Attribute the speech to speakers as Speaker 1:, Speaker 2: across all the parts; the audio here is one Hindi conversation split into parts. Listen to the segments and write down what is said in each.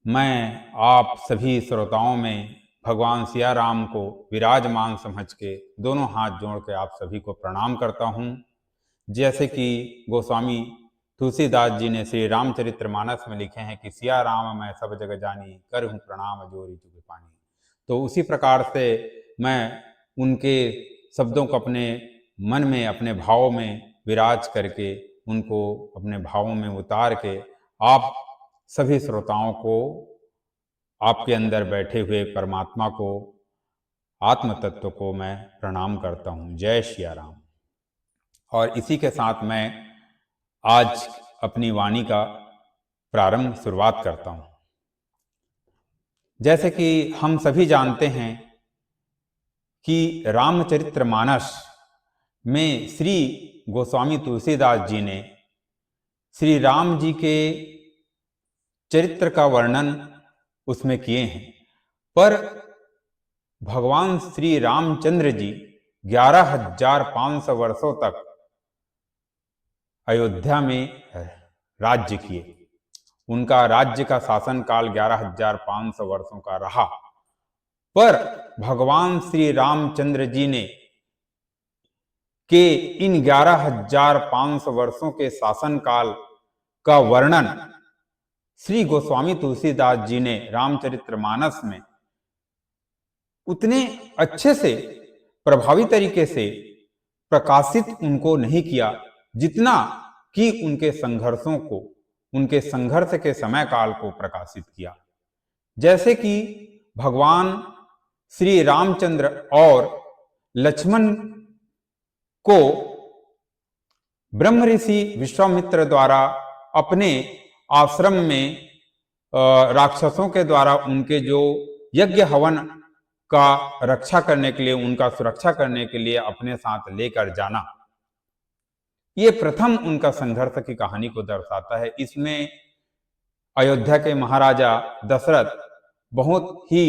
Speaker 1: मैं आप सभी श्रोताओं में भगवान सिया राम को विराजमान समझ के दोनों हाथ जोड़ के आप सभी को प्रणाम करता हूँ। जैसे कि गोस्वामी तुलसीदास जी ने श्री रामचरितमानस में लिखे हैं कि सिया राम मैं सब जग जानी, कर हूँ प्रणाम जोरी जुग पानी। तो उसी प्रकार से मैं उनके शब्दों को अपने मन में, अपने भावों में विराज करके उनको अपने भावों में उतार के आप सभी श्रोताओं को, आपके अंदर बैठे हुए परमात्मा को, आत्म तत्व को मैं प्रणाम करता हूँ। जय सिया राम। और इसी के साथ मैं आज अपनी वाणी का प्रारंभ शुरुआत करता हूँ। जैसे कि हम सभी जानते हैं कि रामचरितमानस में श्री गोस्वामी तुलसीदास जी ने श्री राम जी के चरित्र का वर्णन उसमें किए हैं, पर भगवान श्री रामचंद्र जी 11,500 वर्षों तक अयोध्या में राज्य किए। उनका राज्य का शासन काल 11,500 वर्षों का रहा, पर भगवान श्री रामचंद्र जी ने के इन 11,500 वर्षों के शासन काल का वर्णन श्री गोस्वामी तुलसीदास जी ने रामचरितमानस में उतने अच्छे से, प्रभावी तरीके से प्रकाशित उनको नहीं किया जितना कि उनके संघर्षों को, उनके संघर्ष के समय काल को प्रकाशित किया। जैसे कि भगवान श्री रामचंद्र और लक्ष्मण को ब्रह्म ऋषि विश्वामित्र द्वारा अपने आश्रम में राक्षसों के द्वारा उनके जो यज्ञ हवन का रक्षा करने के लिए, उनका सुरक्षा करने के लिए अपने साथ लेकर जाना, ये प्रथम उनका संघर्ष की कहानी को दर्शाता है। इसमें अयोध्या के महाराजा दशरथ बहुत ही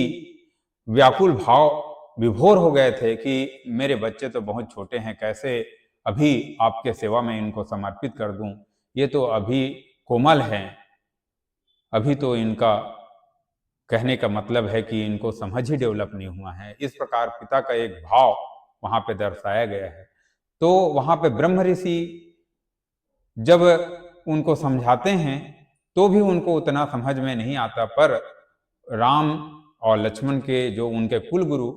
Speaker 1: व्याकुल भाव विभोर हो गए थे कि मेरे बच्चे तो बहुत छोटे हैं, कैसे अभी आपके सेवा में इनको समर्पित कर दूं, ये तो अभी कोमल हैं, अभी तो इनका कहने का मतलब है कि इनको समझ ही डेवलप नहीं हुआ है। इस प्रकार पिता का एक भाव वहां पे दर्शाया गया है। तो वहां पे ब्रह्म ऋषि जब उनको समझाते हैं तो भी उनको उतना समझ में नहीं आता, पर राम और लक्ष्मण के जो उनके कुल गुरु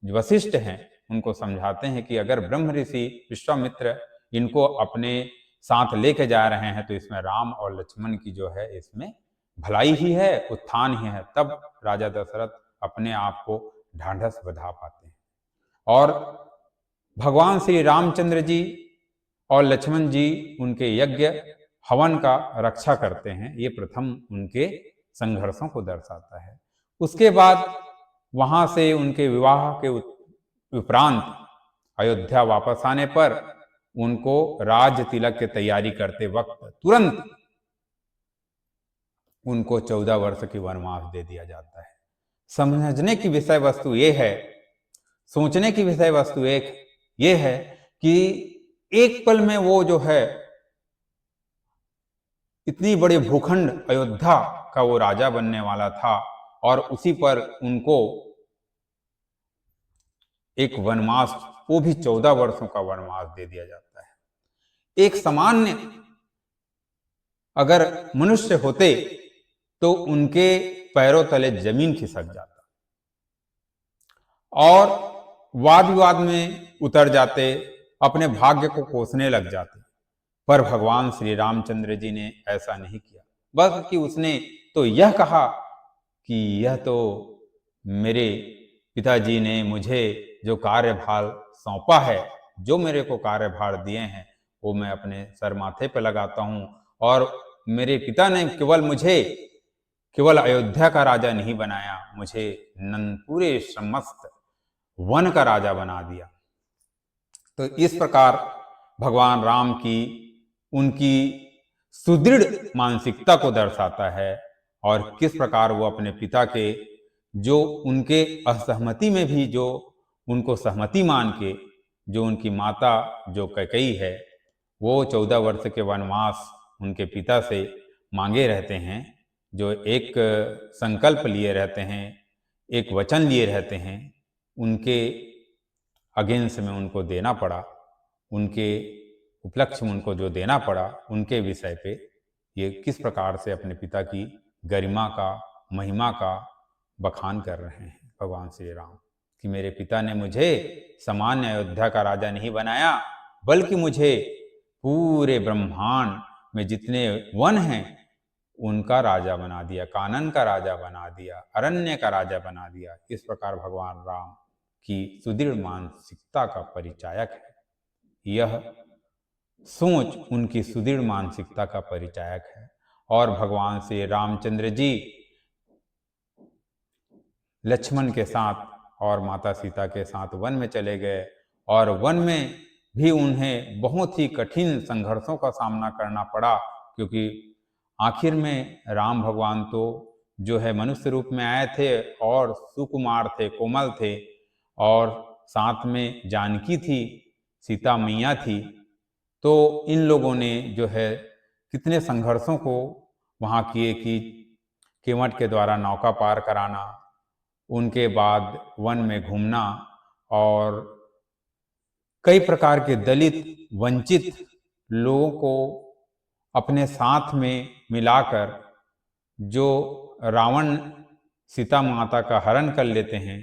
Speaker 1: वशिष्ठ हैं उनको समझाते हैं कि अगर ब्रह्म ऋषि विश्वामित्र इनको अपने साथ लेके जा रहे हैं तो इसमें राम और लक्ष्मण की जो है इसमें भलाई ही है, उत्थान ही है। तब राजा दशरथ अपने आप को ढांढस बंधा पाते हैं और भगवान श्री रामचंद्र जी और लक्ष्मण जी उनके यज्ञ हवन का रक्षा करते हैं। ये प्रथम उनके संघर्षों को दर्शाता है। उसके बाद वहां से उनके विवाह के उपरांत अयोध्या वापस आने पर उनको राज तिलक की तैयारी करते वक्त तुरंत उनको 14 वर्ष की वनवास दे दिया जाता है। समझने की विषय वस्तु ये है, सोचने की विषय वस्तु एक ये है कि एक पल में वो जो है इतनी बड़ी भूखंड अयोध्या का वो राजा बनने वाला था और उसी पर उनको एक वनवास, वो भी 14 वर्षों का वनवास दे दिया जाता है। एक सामान्य अगर मनुष्य होते तो उनके पैरों तले जमीन खिसक जाता और वाद विवाद में उतर जाते, अपने भाग्य को कोसने लग जाते। पर भगवान श्री रामचंद्र जी ने ऐसा नहीं किया, बस कि उसने तो यह कहा कि यह तो मेरे पिताजी ने मुझे जो कार्यभार सौंपा है, जो मेरे को कार्यभार दिए हैं, वो मैं अपने सर माथे पर लगाता हूं। और मेरे पिता ने केवल मुझे केवल अयोध्या का राजा नहीं बनाया, मुझे पूरे समस्त वन का राजा बना दिया। तो इस प्रकार भगवान राम की उनकी सुदृढ़ मानसिकता को दर्शाता है और किस प्रकार वो अपने पिता के जो उनके असहमति में भी जो उनको सहमति मान के, जो उनकी माता जो कैकेयी है वो 14 वर्ष के वनवास उनके पिता से मांगे रहते हैं, जो एक संकल्प लिए रहते हैं, एक वचन लिए रहते हैं, उनके अगेंस्ट में उनको देना पड़ा, उनके उपलक्ष्य में उनको जो देना पड़ा, उनके विषय पे ये किस प्रकार से अपने पिता की गरिमा का, महिमा का बखान कर रहे हैं भगवान श्री राम, कि मेरे पिता ने मुझे सामान्य अयोध्या का राजा नहीं बनाया, बल्कि मुझे पूरे ब्रह्मांड में जितने वन हैं उनका राजा बना दिया, कानन का राजा बना दिया, अरण्य का राजा बना दिया। इस प्रकार भगवान राम की सुदृढ़ मानसिकता का परिचायक है। यह सोच उनकी सुदृढ़ मानसिकता का परिचायक है। और भगवान श्री रामचंद्र जी लक्ष्मण के साथ और माता सीता के साथ वन में चले गए, और वन में भी उन्हें बहुत ही कठिन संघर्षों का सामना करना पड़ा, क्योंकि आखिर में राम भगवान तो जो है मनुष्य रूप में आए थे और सुकुमार थे, कोमल थे, और साथ में जानकी थी, सीता मैया थी। तो इन लोगों ने जो है कितने संघर्षों को वहाँ किए, कि केवट के द्वारा नौका पार कराना, उनके बाद वन में घूमना, और कई प्रकार के दलित वंचित लोगों को अपने साथ में मिलाकर जो रावण सीता माता का हरण कर लेते हैं,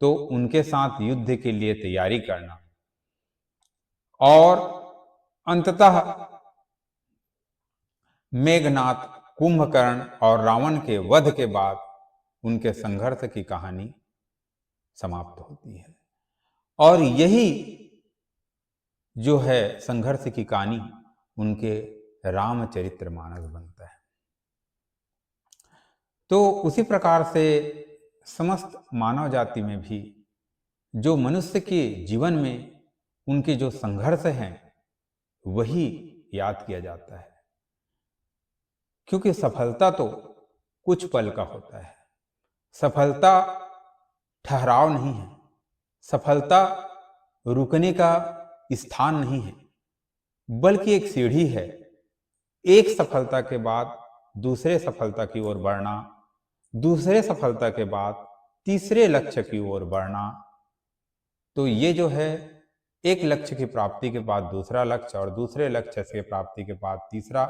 Speaker 1: तो उनके साथ युद्ध के लिए तैयारी करना, और अंततः मेघनाथ, कुंभकर्ण और रावण के वध के बाद उनके संघर्ष की कहानी समाप्त होती है। और यही जो है संघर्ष की कहानी उनके रामचरितमानस बनता है। तो उसी प्रकार से समस्त मानव जाति में भी जो मनुष्य के जीवन में उनके जो संघर्ष हैं वही याद किया जाता है, क्योंकि सफलता तो कुछ पल का होता है। सफलता ठहराव नहीं है, सफलता रुकने का स्थान नहीं है, बल्कि एक सीढ़ी है। एक सफलता के बाद दूसरे सफलता की ओर बढ़ना, दूसरे सफलता के बाद तीसरे लक्ष्य की ओर बढ़ना। तो ये जो है एक लक्ष्य की प्राप्ति के बाद दूसरा लक्ष्य, और दूसरे लक्ष्य से प्राप्ति के बाद तीसरा,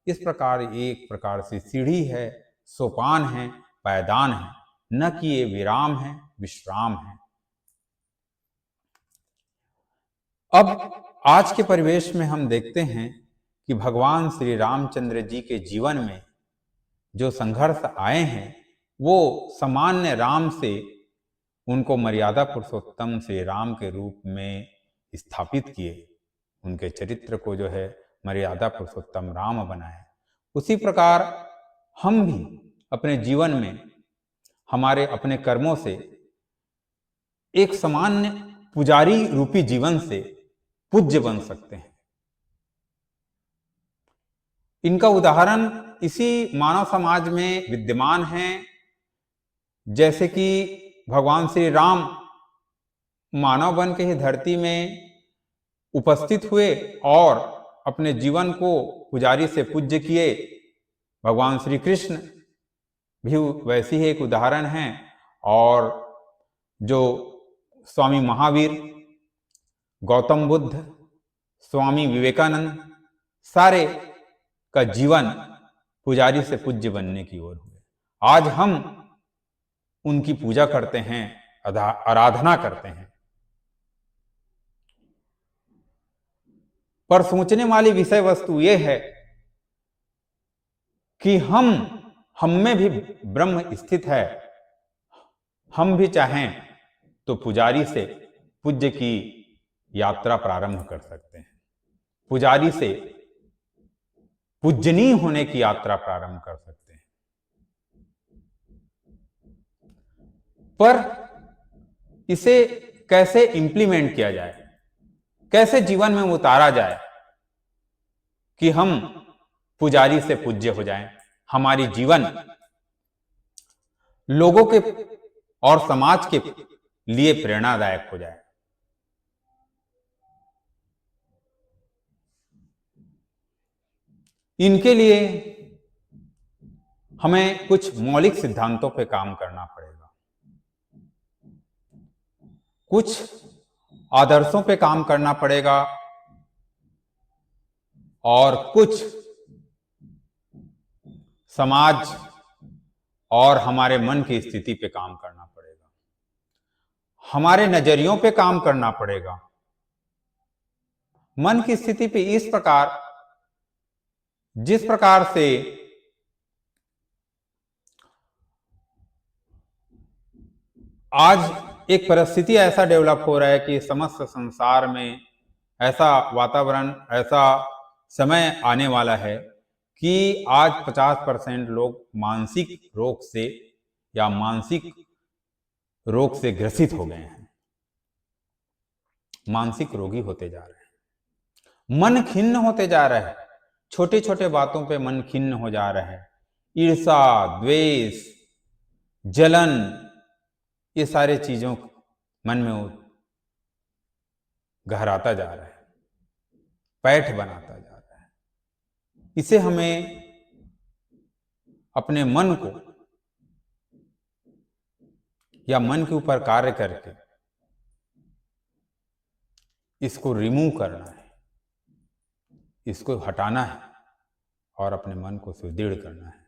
Speaker 1: इस प्रकार एक प्रकार से सीढ़ी है, सोपान है, पायदान है, न कि ये विराम है, विश्राम है। अब आज के परिवेश में हम देखते हैं कि भगवान श्री रामचंद्र जी के जीवन में जो संघर्ष आए हैं वो सामान्य राम से उनको मर्यादा पुरुषोत्तम श्री राम के रूप में स्थापित किए, उनके चरित्र को जो है मर्यादा पुरुषोत्तम राम बनाए। उसी प्रकार हम भी अपने जीवन में हमारे अपने कर्मों से एक सामान्य पुजारी रूपी जीवन से पूज्य बन सकते हैं। इनका उदाहरण इसी मानव समाज में विद्यमान है, जैसे कि भगवान श्री राम मानव बन के ही धरती में उपस्थित हुए और अपने जीवन को पुजारी से पूज्य किए। भगवान श्री कृष्ण भी वैसी ही एक उदाहरण है, और जो स्वामी महावीर, गौतम बुद्ध, स्वामी विवेकानंद, सारे का जीवन पुजारी से पूज्य बनने की ओर हुए। आज हम उनकी पूजा करते हैं, आराधना करते हैं। पर सोचने वाली विषय वस्तु यह है कि हम में भी ब्रह्म स्थित है। हम भी चाहें तो पुजारी से पूज्य की यात्रा प्रारंभ कर सकते हैं, पुजारी से पूजनीय होने की यात्रा प्रारंभ कर सकते हैं। पर इसे कैसे इंप्लीमेंट किया जाए, कैसे जीवन में उतारा जाए कि हम पुजारी से पूज्य हो जाएं, हमारी जीवन लोगों के और समाज के लिए प्रेरणादायक हो जाए। इनके लिए हमें कुछ मौलिक सिद्धांतों पे काम करना पड़ेगा, कुछ आदर्शों पे काम करना पड़ेगा और कुछ समाज और हमारे मन की स्थिति पे काम करना पड़ेगा, हमारे नजरियों पे काम करना पड़ेगा। मन की स्थिति पे इस प्रकार, जिस प्रकार से आज एक परिस्थिति ऐसा डेवलप हो रहा है कि समस्त संसार में ऐसा वातावरण, ऐसा समय आने वाला है कि आज 50% लोग मानसिक रोग से या मानसिक रोग से ग्रसित हो गए हैं, मानसिक रोगी होते जा रहे हैं, मन खिन्न होते जा रहा है, छोटे छोटे बातों पे मन खिन्न हो जा रहा है, ईर्षा, द्वेष, जलन, ये सारे चीजों मन में गहराता जा रहा है, पैठ बनाता जा रहा है। इसे हमें अपने मन को या मन के ऊपर कार्य करके इसको रिमूव करना है, इसको हटाना है और अपने मन को सुदृढ़ करना है।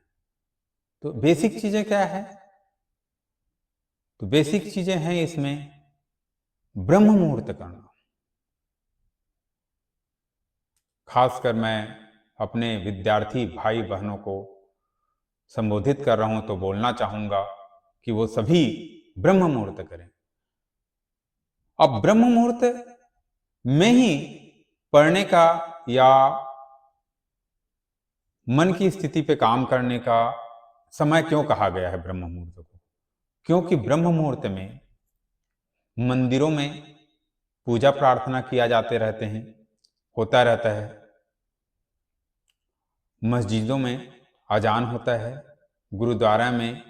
Speaker 1: तो बेसिक चीजें क्या है? तो बेसिक चीजें हैं इसमें ब्रह्म मुहूर्त करना। खासकर मैं अपने विद्यार्थी भाई बहनों को संबोधित कर रहा हूं तो बोलना चाहूंगा कि वो सभी ब्रह्म मुहूर्त करें। अब ब्रह्म मुहूर्त में ही पढ़ने का या मन की स्थिति पे काम करने का समय क्यों कहा गया है ब्रह्म मुहूर्त को? क्योंकि ब्रह्म मुहूर्त में मंदिरों में पूजा प्रार्थना किया जाते रहते हैं, होता रहता है, मस्जिदों में अजान होता है, गुरुद्वारा में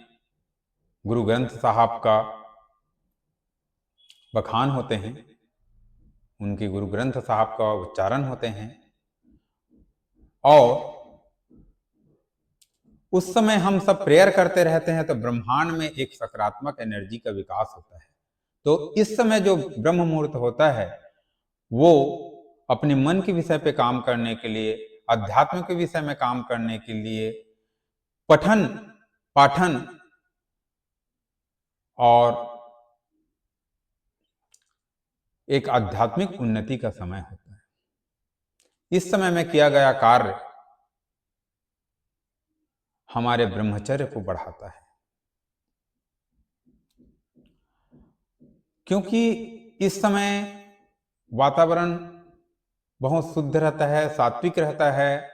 Speaker 1: गुरु ग्रंथ साहब का बखान होते हैं, उनके गुरु ग्रंथ साहब का उच्चारण होते हैं और उस समय हम सब प्रेयर करते रहते हैं तो ब्रह्मांड में एक सकारात्मक एनर्जी का विकास होता है। तो इस समय जो ब्रह्म मुहूर्त होता है वो अपने मन के विषय पे काम करने के लिए, अध्यात्म के विषय में काम करने के लिए पठन पाठन और एक आध्यात्मिक उन्नति का समय होता है। इस समय में किया गया कार्य हमारे ब्रह्मचर्य को बढ़ाता है, क्योंकि इस समय वातावरण बहुत शुद्ध रहता है, सात्विक रहता है,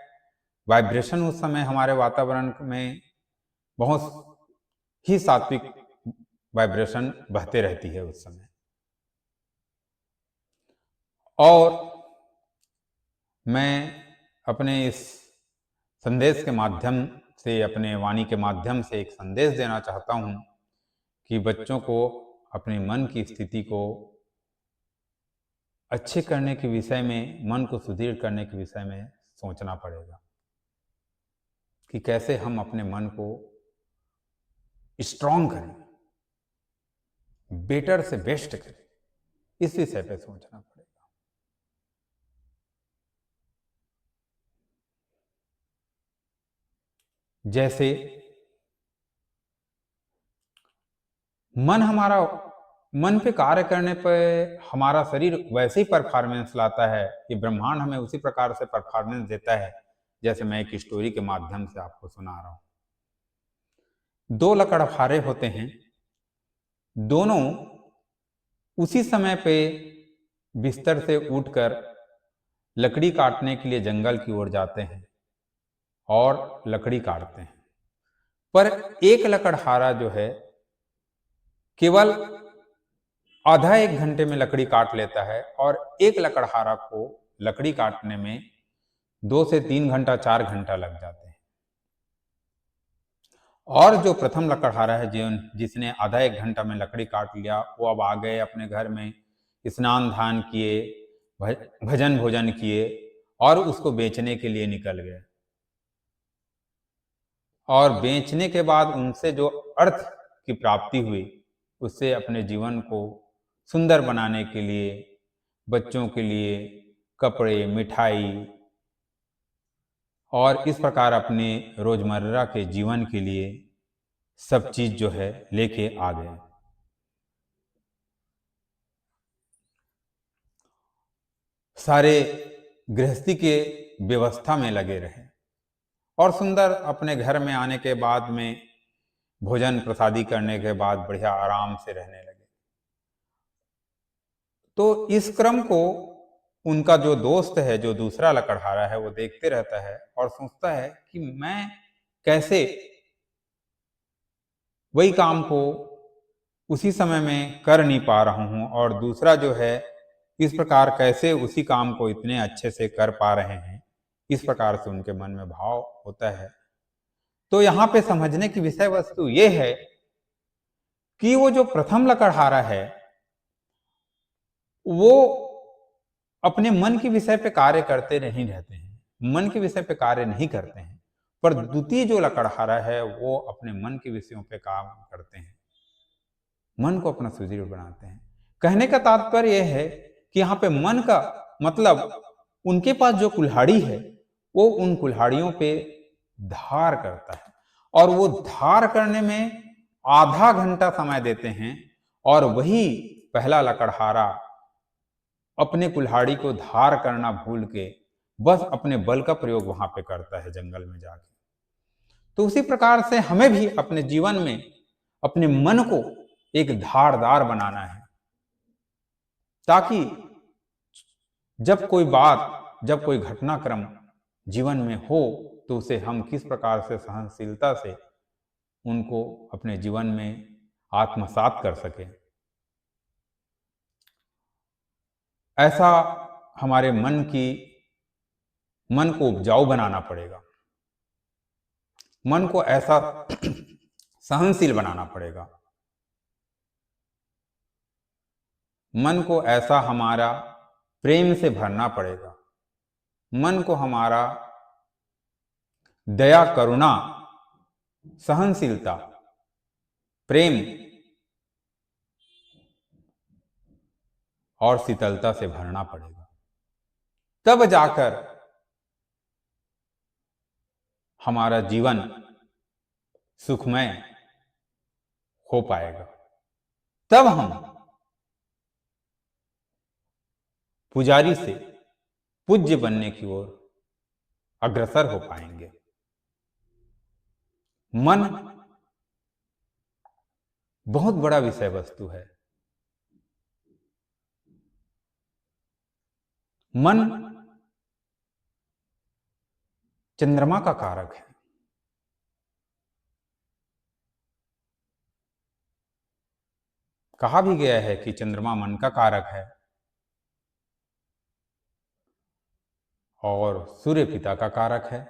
Speaker 1: वाइब्रेशन उस समय हमारे वातावरण में बहुत ही सात्विक वाइब्रेशन बहते रहती है उस समय। और मैं अपने इस संदेश के माध्यम से, अपने वाणी के माध्यम से एक संदेश देना चाहता हूं कि बच्चों को अपने मन की स्थिति को अच्छे करने के विषय में, मन को सुदृढ़ करने के विषय में सोचना पड़ेगा कि कैसे हम अपने मन को स्ट्रांग करें, बेटर से बेस्ट करें, इस विषय पे सोचना पड़ेगा। जैसे मन पे कार्य करने पे हमारा शरीर वैसे ही परफॉर्मेंस लाता है कि ब्रह्मांड हमें उसी प्रकार से परफॉर्मेंस देता है, जैसे मैं एक स्टोरी के माध्यम से आपको सुना रहा हूं। दो लकड़हारे होते हैं, दोनों उसी समय पे बिस्तर से उठकर लकड़ी काटने के लिए जंगल की ओर जाते हैं और लकड़ी काटते हैं। पर एक लकड़हारा जो है केवल आधा एक घंटे में लकड़ी काट लेता है और एक लकड़हारा को लकड़ी काटने में 2 से 3 घंटा, 4 घंटा लग जाते हैं। और जो प्रथम लकड़हारा है, जिसने आधा एक घंटा में लकड़ी काट लिया, वो अब आ गए अपने घर में, स्नान ध्यान किए, भजन भोजन किए और उसको बेचने के लिए निकल गए। और बेचने के बाद उनसे जो अर्थ की प्राप्ति हुई, उससे अपने जीवन को सुंदर बनाने के लिए, बच्चों के लिए कपड़े, मिठाई और इस प्रकार अपने रोजमर्रा के जीवन के लिए सब चीज जो है लेके आ गए। सारे गृहस्थी के व्यवस्था में लगे रहे और सुंदर अपने घर में आने के बाद में भोजन प्रसादी करने के बाद बढ़िया आराम से रहने लगे। तो इस क्रम को उनका जो दोस्त है, जो दूसरा लकड़हारा है, वो देखते रहता है और सोचता है कि मैं कैसे वही काम को उसी समय में कर नहीं पा रहा हूं और दूसरा जो है इस प्रकार कैसे उसी काम को इतने अच्छे से कर पा रहे हैं, इस प्रकार से उनके मन में भाव होता है। तो यहाँ पे समझने की विषय वस्तु ये है कि वो जो प्रथम लकड़हारा है वो अपने मन के विषय पे कार्य करते नहीं रहते हैं, मन के विषय पे कार्य नहीं करते हैं, पर द्वितीय जो लकड़हारा है वो अपने मन के विषयों पे काम करते हैं, मन को अपना सुदृढ़ बनाते हैं। कहने का तात्पर्य यह है कि यहाँ पे मन का मतलब उनके पास जो कुल्हाड़ी है वो उन कुल्हाड़ियों पे धार करता है और वो धार करने में आधा घंटा समय देते हैं और वही पहला लकड़हारा अपने कुल्हाड़ी को धार करना भूल के बस अपने बल का प्रयोग वहां पे करता है जंगल में जाके। तो उसी प्रकार से हमें भी अपने जीवन में अपने मन को एक धारदार बनाना है ताकि जब कोई बात, जब कोई घटनाक्रम जीवन में हो तो उसे हम किस प्रकार से सहनशीलता से उनको अपने जीवन में आत्मसात कर सके। ऐसा हमारे मन को उपजाऊ बनाना पड़ेगा, मन को ऐसा सहनशील बनाना पड़ेगा, मन को ऐसा हमारा प्रेम से भरना पड़ेगा, मन को हमारा दया, करुणा, सहनशीलता, प्रेम और शीतलता से भरना पड़ेगा। तब जाकर हमारा जीवन सुखमय हो पाएगा, तब हम पुजारी से पूज्य बनने की ओर अग्रसर हो पाएंगे। मन बहुत बड़ा विषय वस्तु है। मन चंद्रमा का कारक है। कहा भी गया है कि चंद्रमा मन का कारक है और सूर्य पिता का कारक है।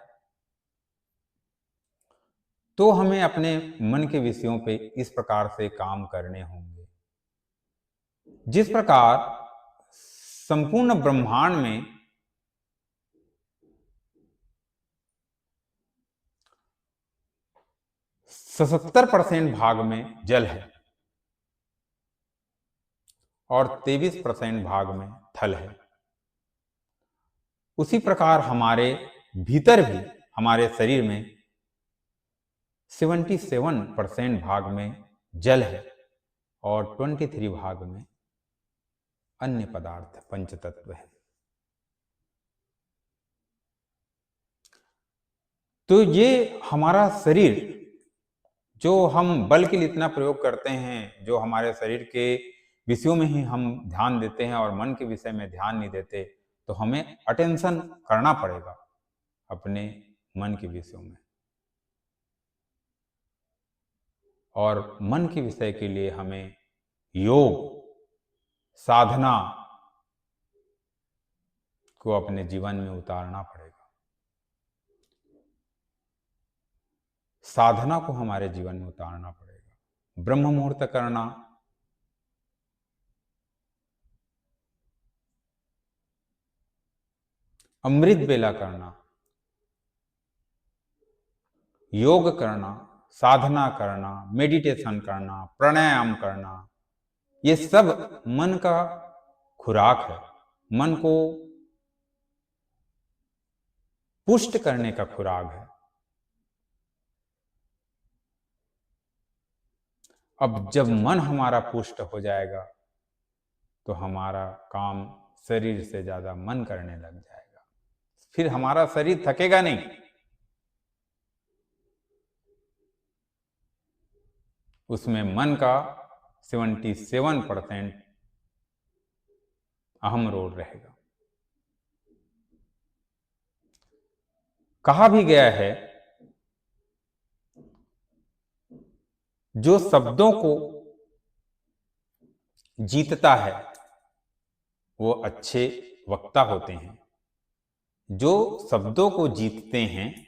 Speaker 1: तो हमें अपने मन के विषयों पे इस प्रकार से काम करने होंगे जिस प्रकार संपूर्ण ब्रह्मांड में 77% भाग में जल है और 23% भाग में थल है। उसी प्रकार हमारे भीतर भी, हमारे शरीर में 77% भाग में जल है और 23 भाग में अन्य पदार्थ, पंचतत्व है। तो ये हमारा शरीर जो हम बल के लिए इतना प्रयोग करते हैं, जो हमारे शरीर के विषयों में ही हम ध्यान देते हैं और मन के विषय में ध्यान नहीं देते, तो हमें अटेंशन करना पड़ेगा अपने मन के विषयों में। और मन के विषय के लिए हमें योग, साधना को अपने जीवन में उतारना पड़ेगा। साधना को हमारे जीवन में उतारना पड़ेगा। ब्रह्म मुहूर्त करना, अमृत बेला करना, योग करना, साधना करना, मेडिटेशन करना, प्राणायाम करना, ये सब मन का खुराक है, मन को पुष्ट करने का खुराक है। अब जब मन हमारा पुष्ट हो जाएगा तो हमारा काम शरीर से ज्यादा मन करने लग जाएगा, फिर हमारा शरीर थकेगा नहीं। उसमें मन का 77% अहम रोल रहेगा। कहा भी गया है, जो शब्दों को जीतता है वो अच्छे वक्ता होते हैं। जो शब्दों को जीतते हैं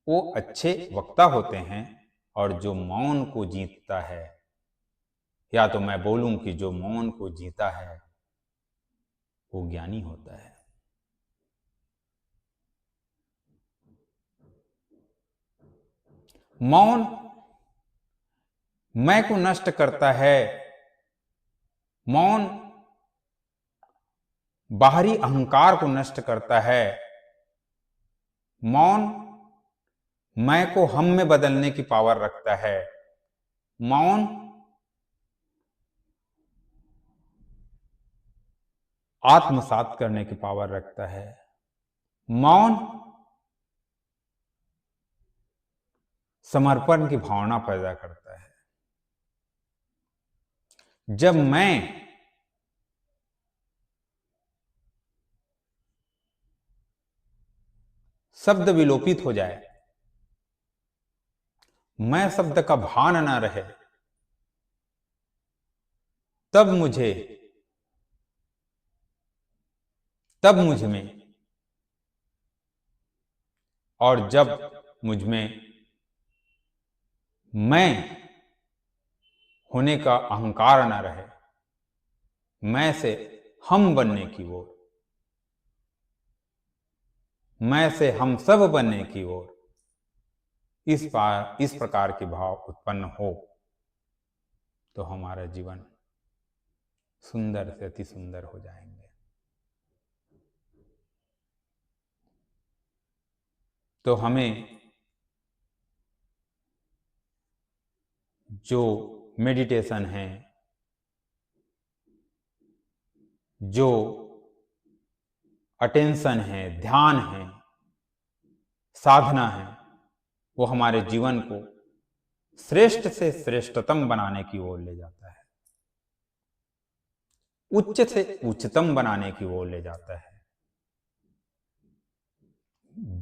Speaker 1: वो अच्छे वक्ता होते हैं, और जो मौन को जीतता है, या तो मैं बोलूं कि जो मौन को जीता है वो ज्ञानी होता है। मौन मैं को नष्ट करता है। मौन बाहरी अहंकार को नष्ट करता है। मौन मैं को हम में बदलने की पावर रखता है। मौन आत्मसात करने की पावर रखता है। मौन समर्पण की भावना पैदा करता है। जब मैं शब्द विलोपित हो जाए, मैं शब्द का भान न रहे, तब मुझ में, और जब मुझ में मैं होने का अहंकार न रहे, मैं से हम बनने की ओर, मैं से हम सब बनने की ओर इस प्रकार के भाव उत्पन्न हो तो हमारा जीवन सुंदर से अति सुंदर हो जाएंगे। तो हमें जो मेडिटेशन है, जो अटेंशन है, ध्यान है, साधना है, वो हमारे जीवन को श्रेष्ठ से श्रेष्ठतम बनाने की ओर ले जाता है, उच्च से उच्चतम बनाने की ओर ले जाता है,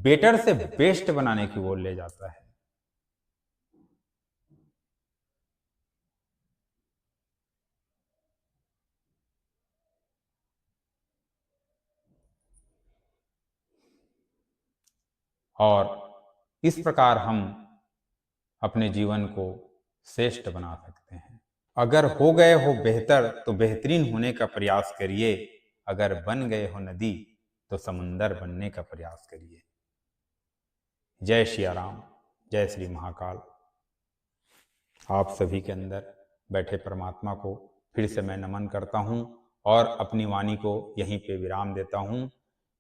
Speaker 1: बेटर से बेस्ट बनाने की ओर ले जाता है। और इस प्रकार हम अपने जीवन को श्रेष्ठ बना सकते हैं। अगर हो गए हो बेहतर तो बेहतरीन होने का प्रयास करिए। अगर बन गए हो नदी तो समंदर बनने का प्रयास करिए। जय सिया राम, जय श्री महाकाल। आप सभी के अंदर बैठे परमात्मा को फिर से मैं नमन करता हूं और अपनी वाणी को यहीं पे विराम देता हूं।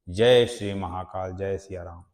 Speaker 1: जय श्री महाकाल, जय सिया राम।